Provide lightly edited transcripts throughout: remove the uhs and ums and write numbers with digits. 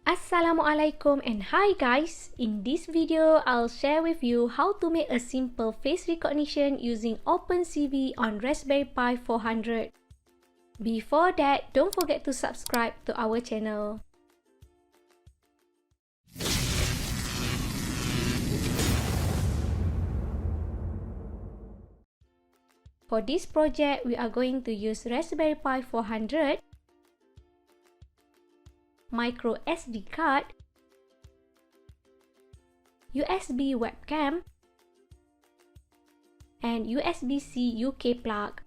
Assalamualaikum and hi guys! In this video, I'll share with you how to make a simple face recognition using OpenCV on Raspberry Pi 400. Before that, don't forget to subscribe to our channel. For this project, we are going to use Raspberry Pi 400, micro SD card, USB webcam, and USB-C UK plug.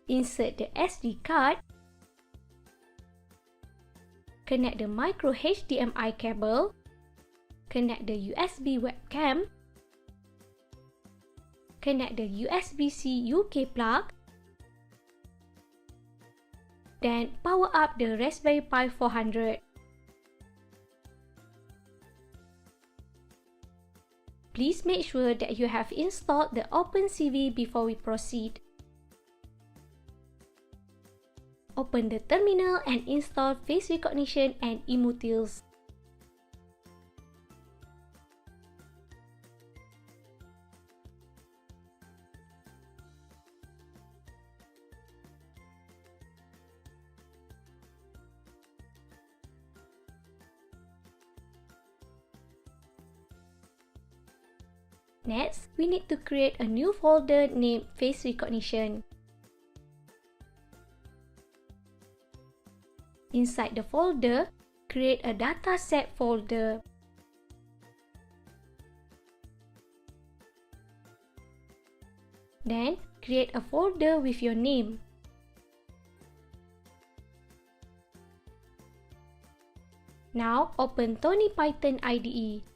Insert the SD card, connect the micro HDMI cable, connect the USB webcam, connect the USB-C UK plug, then power up the Raspberry Pi 400. Please make sure that you have installed the OpenCV before we proceed. Open the terminal and install face recognition and imutils. Next, we need to create a new folder named Face Recognition. Inside the folder, create a dataset folder. Then, create a folder with your name. Now, open Thonny Python IDE.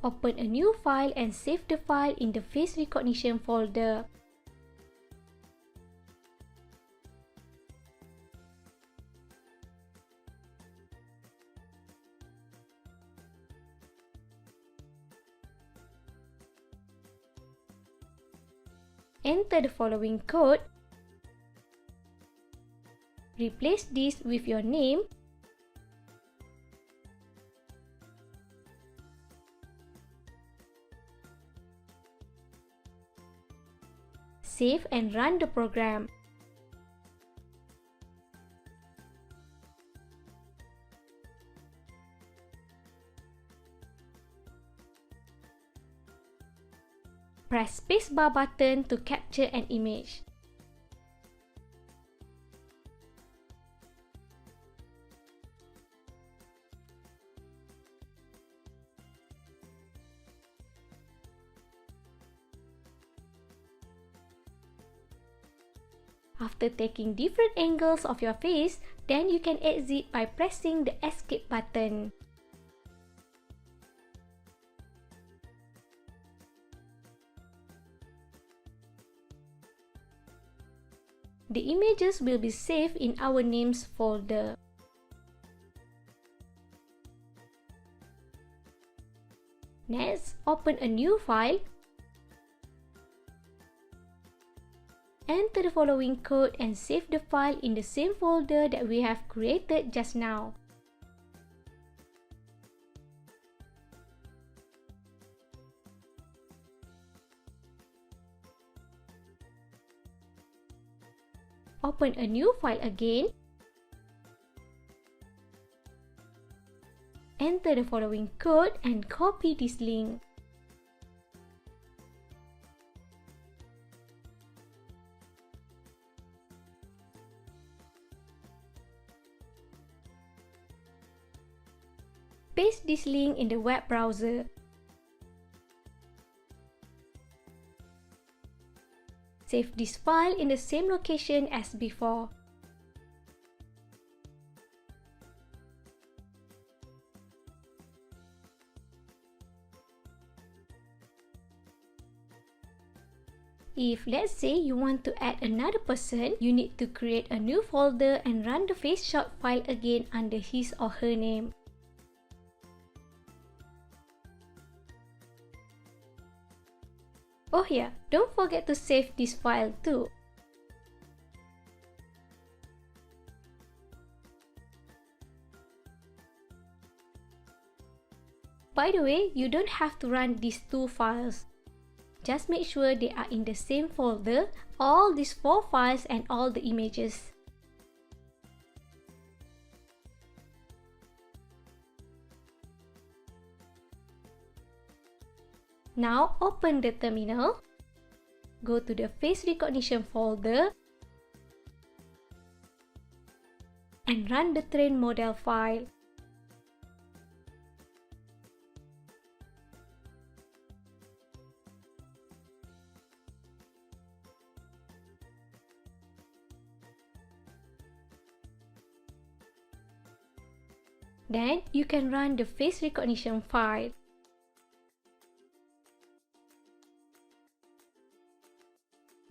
Open a new file and save the file in the face recognition folder. Enter the following code. Replace this with your name. Save and run the program. Press spacebar button to capture an image. After taking different angles of your face, then you can exit by pressing the escape button. The images will be saved in our names folder. Next, open a new file. Enter the following code and save the file in the same folder that we have created just now. Open a new file again. Enter the following code and copy this link. Paste this link in the web browser. Save this file in the same location as before. If let's say you want to add another person, you need to create a new folder and run the face shot file again under his or her name. Oh yeah, don't forget to save this file too. By the way, you don't have to run these two files. Just make sure they are in the same folder, all these 4 files and all the images. Now open the terminal, go to the face recognition folder, and run the train model file. Then you can run the face recognition file.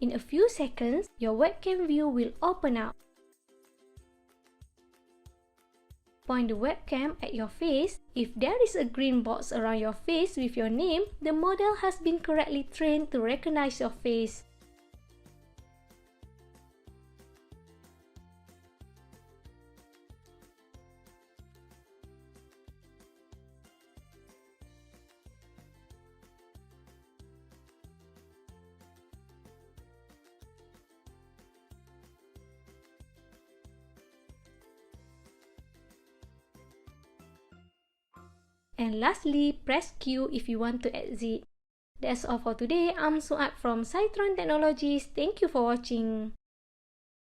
In a few seconds, your webcam view will open up. Point the webcam at your face. If there is a green box around your face with your name, the model has been correctly trained to recognize your face. And lastly, press Q if you want to exit. That's all for today. I'm Suad from Cytron Technologies. Thank you for watching.